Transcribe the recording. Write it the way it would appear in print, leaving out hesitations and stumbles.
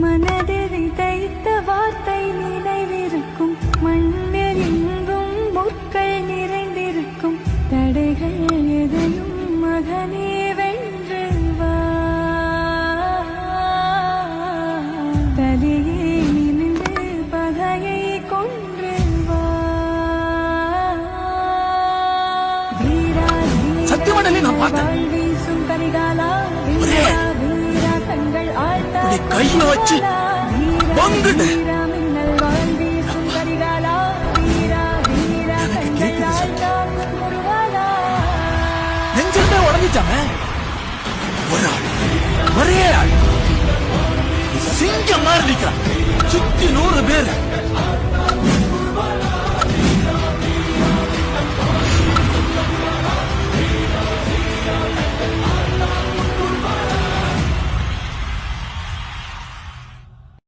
மனதில் விதைத்த வார்த்தை நினைவிருக்கும், மண்ணில் எங்கும் முற்கள் நிறைந்திருக்கும், தடைகள் எதையும் மகனே வென்று வா. தலையே நிமிர்ந்து பகையை கொன்று வா. வீரா சத்தியமாடலே நான் பார்த்தேன். வீசும் கரிகாலா, வீரா வீரா கண்கள் ஆழ்த்தா, கையில வச்சு பங்குடு. மின்னல் வாழ் வீசும் கரிகாலா, வீரா வீரா கண்கள் ஆழ்த்தா முருகாலா. நெஞ்சிலே உடஞ்சிச்சாமே. ஒரு ஆள், ஒரே ஆள் சிங்கம் மாதிரி நிற்கிறான். சுத்தி 100 பேர்.